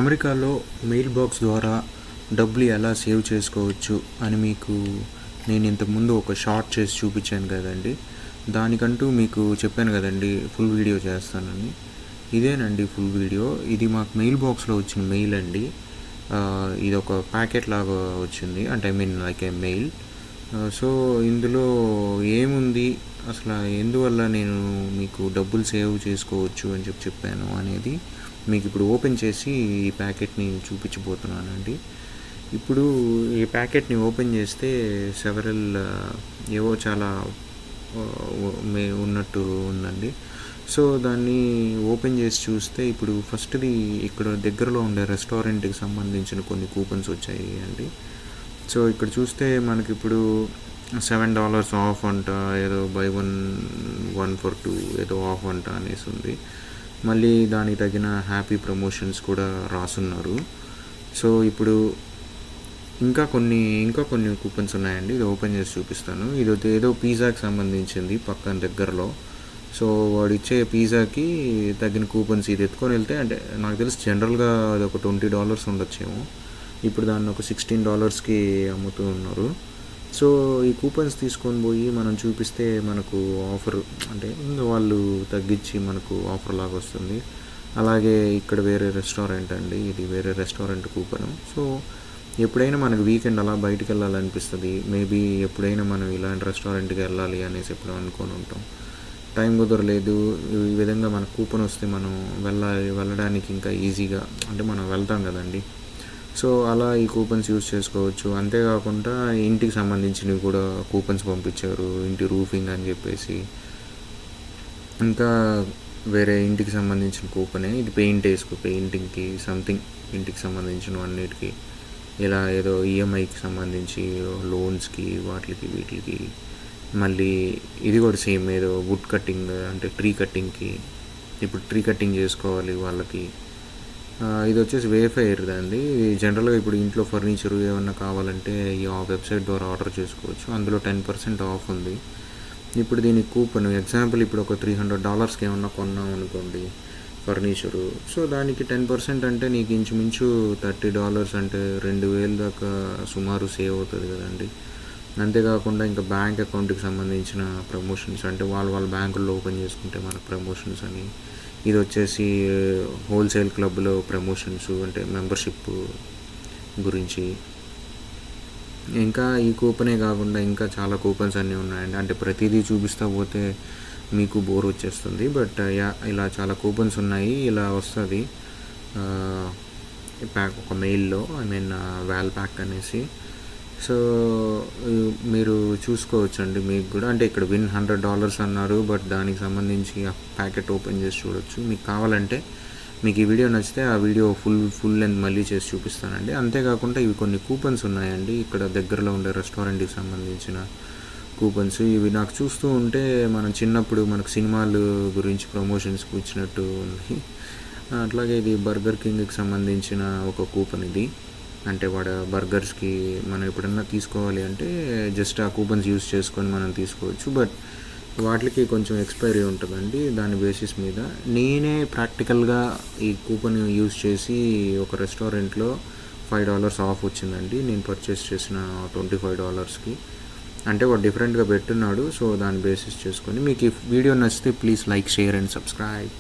అమెరికాలో mail box ద్వారా డబ్బులు ఎలా సేవ్ చేసుకోవచ్చు అని మీకు నేను ఇంతకుముందు ఒక షార్ట్ చేసి చూపించాను కదండి. దానికంటూ మీకు చెప్పాను కదండి ఫుల్ వీడియో చేస్తానని. ఇదేనండి ఫుల్ వీడియో. ఇది మాకు మెయిల్ బాక్స్లో వచ్చిన మెయిల్ అండి. ఇది ఒక ప్యాకెట్ లాగా వచ్చింది, అంటే I mean like A mail. So ఇందులో ఏముంది, అసలు ఎందువల్ల నేను మీకు డబ్బులు సేవ్ చేసుకోవచ్చు అని చెప్పాను అనేది మీకు ఇప్పుడు ఓపెన్ చేసి ఈ ప్యాకెట్ని చూపించబోతున్నానండి. ఇప్పుడు ఈ ప్యాకెట్ని ఓపెన్ చేస్తే సెవరల్ ఏవో చాలా ఉన్నట్టు ఉందండి. సో దాన్ని ఓపెన్ చేసి చూస్తే ఇప్పుడు ఫస్ట్ది ఇక్కడ దగ్గరలో ఉండే రెస్టారెంట్కి సంబంధించిన కొన్ని కూపన్స్ వచ్చాయి అండి. సో ఇక్కడ చూస్తే మనకి ఇప్పుడు $7 ఆఫ్ అంట, ఏదో బై 1 for 2 ఏదో ఆఫ్ అంట అనేసి ఉంది. మళ్ళీ దానికి తగిన హ్యాపీ ప్రమోషన్స్ కూడా రాసున్నారు. సో ఇప్పుడు ఇంకా కొన్ని కూపన్స్ ఉన్నాయండి. ఇది ఓపెన్ చేసి చూపిస్తాను. ఇది ఏదో పిజ్జాకి సంబంధించింది పక్కన దగ్గరలో. సో వాడు ఇచ్చే పిజ్జాకి తగిన కూపన్స్ ఇది ఎత్తుకొని వెళ్తే, అంటే నాకు తెలిసి జనరల్గా అది ఒక $20 ఉండొచ్చేమో. ఇప్పుడు దాన్ని ఒక $16కి అమ్ముతూ ఉన్నారు. సో ఈ కూపన్స్ తీసుకొని పోయి మనం చూపిస్తే మనకు ఆఫర్, అంటే వాళ్ళు తగ్గించి మనకు ఆఫర్ లాగా వస్తుంది. అలాగే ఇక్కడ వేరే రెస్టారెంట్ అండి, ఇది వేరే రెస్టారెంట్ కూపను. సో ఎప్పుడైనా మనకు వీకెండ్ అలా బయటికి వెళ్ళాలనిపిస్తుంది. మేబీ ఎప్పుడైనా మనం ఇలాంటి రెస్టారెంట్కి వెళ్ళాలి అనేసి ఎప్పుడు అనుకొని ఉంటాం, టైం కుదరలేదు. ఈ విధంగా మనకు కూపన్ వస్తే మనం వెళ్ళడానికి ఇంకా ఈజీగా, అంటే మనం వెళ్తాం కదండి. సో అలా ఈ కూపన్స్ యూజ్ చేసుకోవచ్చు. అంతేకాకుండా ఇంటికి సంబంధించినవి కూడా కూపన్స్ పంపించారు, ఇంటి రూఫింగ్ అని చెప్పేసి. ఇంకా వేరే ఇంటికి సంబంధించిన కూపనే ఇది. పెయింటింగ్కి సంథింగ్ ఇంటికి సంబంధించిన అన్నిటికీ, ఇలా ఏదో ఈఎంఐకి సంబంధించి లోన్స్కి వీటికి. మళ్ళీ ఇది కూడా సేమ్, ఏదో వుడ్ కట్టింగ్, అంటే ట్రీ కట్టింగ్కి. ఇప్పుడు ట్రీ కట్టింగ్ చేసుకోవాలి వాళ్ళకి. ఇది వచ్చేసి వేఫైర్ అండి. జనరల్గా ఇప్పుడు ఇంట్లో ఫర్నిచర్ ఏమన్నా కావాలంటే ఈ వెబ్సైట్ ద్వారా ఆర్డర్ చేసుకోవచ్చు. అందులో 10% ఆఫ్ ఉంది. ఇప్పుడు దీనికి కూపన్ ఎగ్జాంపుల్, ఇప్పుడు ఒక $300కి ఏమన్నా కొన్నాం అనుకోండి ఫర్నిచరు. సో దానికి 10% అంటే నీకు ఇంచుమించు $30, అంటే 2000 దాకా సుమారు సేవ్ అవుతుంది కదండి. అంతేకాకుండా ఇంకా బ్యాంక్ అకౌంట్కి సంబంధించిన ప్రమోషన్స్, అంటే వాళ్ళ బ్యాంకుల్లో ఓపెన్ చేసుకుంటే మనకు ప్రమోషన్స్ అని. ఇది వచ్చేసి హోల్సేల్ క్లబ్లో ప్రమోషన్స్, అంటే మెంబర్షిప్ గురించి. ఇంకా ఈ కూపనే కాకుండా ఇంకా చాలా కూపన్స్ అన్నీ ఉన్నాయండి. అంటే ప్రతిదీ చూపిస్తూ పోతే మీకు బోర్ వచ్చేస్తుంది. బట్ ఇలా చాలా కూపన్స్ ఉన్నాయి. ఇలా వస్తుంది ప్యాక్ ఒక మెయిల్లో, ఐ మీన్ వాల్ ప్యాక్ అనేసి. సో మీరు చూసుకోవచ్చండి మీకు కూడా. అంటే ఇక్కడ విన్ $100 అన్నారు, బట్ దానికి సంబంధించి ఆ ప్యాకెట్ ఓపెన్ చేసి చూడొచ్చు. మీకు కావాలంటే, మీకు ఈ వీడియో నచ్చితే ఆ వీడియో ఫుల్ లెంత్ మళ్ళీ చేసి చూపిస్తానండి. అంతేకాకుండా ఇవి కొన్ని కూపన్స్ ఉన్నాయండి ఇక్కడ దగ్గరలో ఉండే రెస్టారెంట్కి సంబంధించిన కూపన్స్. ఇవి నాకు చూస్తూ ఉంటే మనం చిన్నప్పుడు మనకు సినిమాలు గురించి ప్రమోషన్స్ ఇచ్చినట్టు ఉంది. అట్లాగే ఇది బర్గర్ కింగ్కి సంబంధించిన ఒక కూపన్ ఇది. అంటే వాడు బర్గర్స్కి మనం ఎప్పుడన్నా తీసుకోవాలి అంటే జస్ట్ ఆ కూపన్స్ యూజ్ చేసుకొని మనం తీసుకోవచ్చు. బట్ వాటికి కొంచెం ఎక్స్పైరీ ఉంటుందండి. దాని బేసిస్ మీద నేనే ప్రాక్టికల్గా ఈ కూపన్ యూజ్ చేసి ఒక రెస్టారెంట్లో $5 ఆఫ్ వచ్చిందండి. నేను పర్చేస్ చేసిన $25కి. అంటే వాడు డిఫరెంట్గా పెట్టున్నాడు. సో దాని బేసిస్ చేసుకొని, మీకు ఈ వీడియో నచ్చితే please like, share and subscribe.